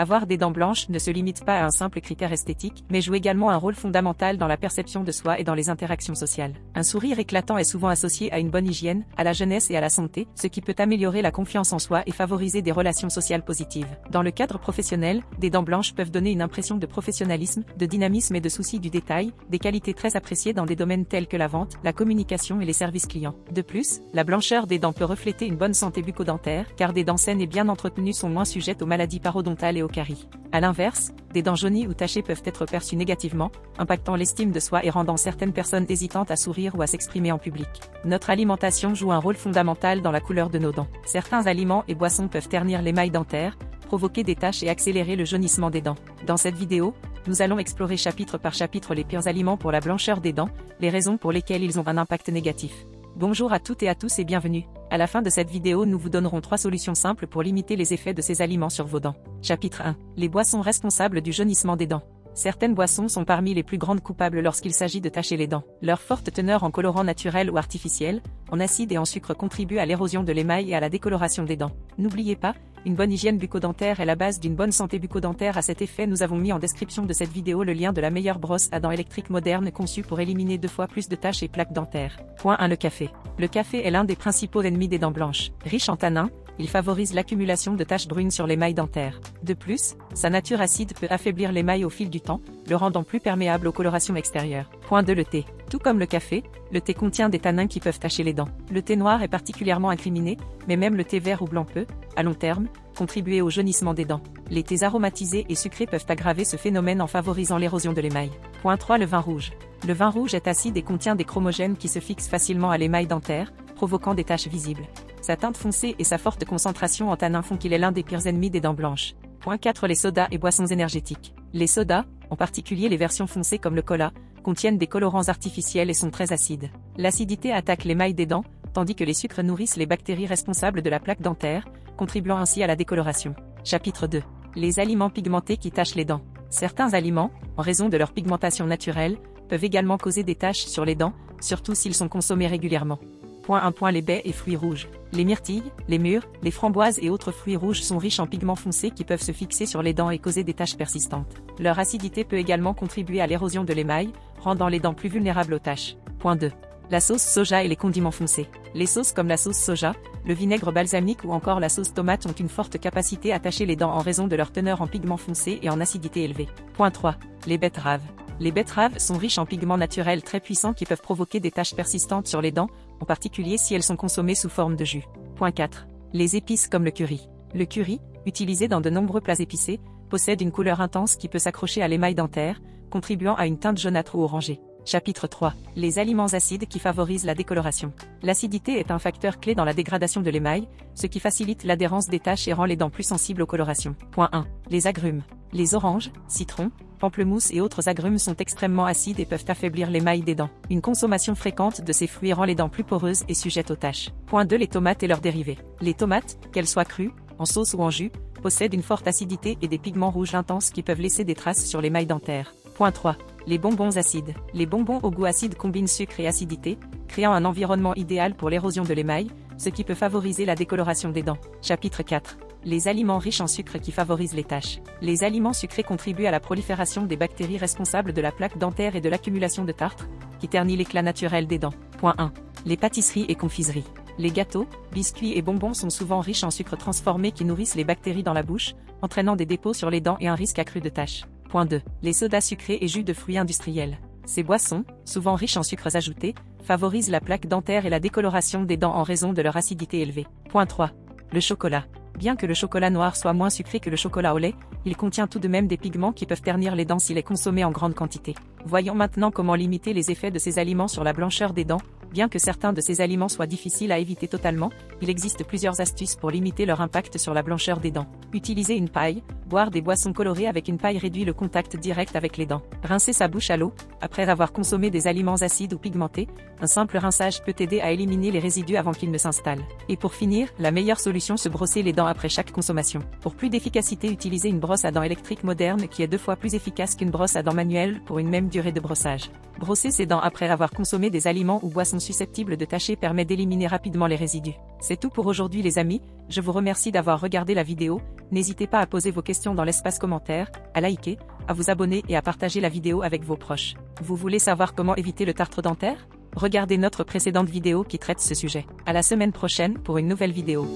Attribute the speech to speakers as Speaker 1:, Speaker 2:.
Speaker 1: Avoir des dents blanches ne se limite pas à un simple critère esthétique, mais joue également un rôle fondamental dans la perception de soi et dans les interactions sociales. Un sourire éclatant est souvent associé à une bonne hygiène, à la jeunesse et à la santé, ce qui peut améliorer la confiance en soi et favoriser des relations sociales positives. Dans le cadre professionnel, des dents blanches peuvent donner une impression de professionnalisme, de dynamisme et de souci du détail, des qualités très appréciées dans des domaines tels que la vente, la communication et les services clients. De plus, la blancheur des dents peut refléter une bonne santé bucco-dentaire, car des dents saines et bien entretenues sont moins sujettes aux maladies parodontales et aux caries. À l'inverse, des dents jaunies ou tachées peuvent être perçues négativement, impactant l'estime de soi et rendant certaines personnes hésitantes à sourire ou à s'exprimer en public. Notre alimentation joue un rôle fondamental dans la couleur de nos dents. Certains aliments et boissons peuvent ternir l'émail dentaire, provoquer des taches et accélérer le jaunissement des dents. Dans cette vidéo, nous allons explorer chapitre par chapitre les pires aliments pour la blancheur des dents, les raisons pour lesquelles ils ont un impact négatif. Bonjour à toutes et à tous et bienvenue. À la fin de cette vidéo, nous vous donnerons 3 solutions simples pour limiter les effets de ces aliments sur vos dents. Chapitre 1. Les boissons responsables du jaunissement des dents. Certaines boissons sont parmi les plus grandes coupables lorsqu'il s'agit de tacher les dents. Leur forte teneur en colorants naturels ou artificiels, en acide et en sucre contribue à l'érosion de l'émail et à la décoloration des dents. N'oubliez pas, une bonne hygiène bucco-dentaire est la base d'une bonne santé bucco-dentaire. À cet effet, nous avons mis en description de cette vidéo le lien de la meilleure brosse à dents électrique moderne conçue pour éliminer 2 fois plus de taches et plaques dentaires. Point 1. Le café. Le café est l'un des principaux ennemis des dents blanches. Riche en tanins, il favorise l'accumulation de taches brunes sur l'émail dentaire. De plus, sa nature acide peut affaiblir l'émail au fil du temps, le rendant plus perméable aux colorations extérieures. Point 2. Le thé. Tout comme le café, le thé contient des tanins qui peuvent tacher les dents. Le thé noir est particulièrement incriminé, mais même le thé vert ou blanc peut, à long terme, contribuer au jaunissement des dents. Les thés aromatisés et sucrés peuvent aggraver ce phénomène en favorisant l'érosion de l'émail. Point 3. Le vin rouge. Le vin rouge est acide et contient des chromogènes qui se fixent facilement à l'émail dentaire, provoquant des taches visibles. Sa teinte foncée et sa forte concentration en tanins font qu'il est l'un des pires ennemis des dents blanches. Point 4. Les sodas et boissons énergétiques. Les sodas, en particulier les versions foncées comme le cola, contiennent des colorants artificiels et sont très acides. L'acidité attaque l'émail des dents, tandis que les sucres nourrissent les bactéries responsables de la plaque dentaire, contribuant ainsi à la décoloration. Chapitre 2. Les aliments pigmentés qui tachent les dents. Certains aliments, en raison de leur pigmentation naturelle, peuvent également causer des taches sur les dents, surtout s'ils sont consommés régulièrement. Point 1. Les baies et fruits rouges. Les myrtilles, les mûres, les framboises et autres fruits rouges sont riches en pigments foncés qui peuvent se fixer sur les dents et causer des taches persistantes. Leur acidité peut également contribuer à l'érosion de l'émail, rendant les dents plus vulnérables aux taches. Point 2. La sauce soja et les condiments foncés. Les sauces comme la sauce soja, le vinaigre balsamique ou encore la sauce tomate ont une forte capacité à tacher les dents en raison de leur teneur en pigments foncés et en acidité élevée. Point 3. Les betteraves. Les betteraves sont riches en pigments naturels très puissants qui peuvent provoquer des taches persistantes sur les dents, en particulier si elles sont consommées sous forme de jus. Point 4. Les épices comme le curry. Le curry, utilisé dans de nombreux plats épicés, possède une couleur intense qui peut s'accrocher à l'émail dentaire, contribuant à une teinte jaunâtre ou orangée. Chapitre 3. Les aliments acides qui favorisent la décoloration. L'acidité est un facteur clé dans la dégradation de l'émail, ce qui facilite l'adhérence des taches et rend les dents plus sensibles aux colorations. Point 1. Les agrumes. Les oranges, citrons, pamplemousse et autres agrumes sont extrêmement acides et peuvent affaiblir l'émail des dents. Une consommation fréquente de ces fruits rend les dents plus poreuses et sujettes aux taches. Point 2. Les tomates et leurs dérivés. Les tomates, qu'elles soient crues, en sauce ou en jus, possèdent une forte acidité et des pigments rouges intenses qui peuvent laisser des traces sur l'émail dentaire. Point 3. Les bonbons acides. Les bonbons au goût acide combinent sucre et acidité, créant un environnement idéal pour l'érosion de l'émail, ce qui peut favoriser la décoloration des dents. Chapitre 4. Les aliments riches en sucre qui favorisent les taches. Les aliments sucrés contribuent à la prolifération des bactéries responsables de la plaque dentaire et de l'accumulation de tartre, qui ternit l'éclat naturel des dents. Point 1. Les pâtisseries et confiseries. Les gâteaux, biscuits et bonbons sont souvent riches en sucre transformé qui nourrissent les bactéries dans la bouche, entraînant des dépôts sur les dents et un risque accru de taches. Point 2. Les sodas sucrés et jus de fruits industriels. Ces boissons, souvent riches en sucres ajoutés, favorisent la plaque dentaire et la décoloration des dents en raison de leur acidité élevée. Point 3. Le chocolat. Bien que le chocolat noir soit moins sucré que le chocolat au lait, il contient tout de même des pigments qui peuvent ternir les dents s'il est consommé en grande quantité. Voyons maintenant comment limiter les effets de ces aliments sur la blancheur des dents. Bien que certains de ces aliments soient difficiles à éviter totalement, il existe plusieurs astuces pour limiter leur impact sur la blancheur des dents. Utiliser une paille. Boire des boissons colorées avec une paille réduit le contact direct avec les dents. Rincer sa bouche à l'eau. Après avoir consommé des aliments acides ou pigmentés, un simple rinçage peut aider à éliminer les résidus avant qu'ils ne s'installent. Et pour finir, la meilleure solution, se brosser les dents après chaque consommation. Pour plus d'efficacité, utilisez une brosse à dents électrique moderne qui est 2 fois plus efficace qu'une brosse à dents manuelle pour une même durée durée de brossage. Brosser ses dents après avoir consommé des aliments ou boissons susceptibles de tacher permet d'éliminer rapidement les résidus. C'est tout pour aujourd'hui les amis, je vous remercie d'avoir regardé la vidéo, n'hésitez pas à poser vos questions dans l'espace commentaire, à liker, à vous abonner et à partager la vidéo avec vos proches. Vous voulez savoir comment éviter le tartre dentaire? Regardez notre précédente vidéo qui traite ce sujet. À la semaine prochaine pour une nouvelle vidéo.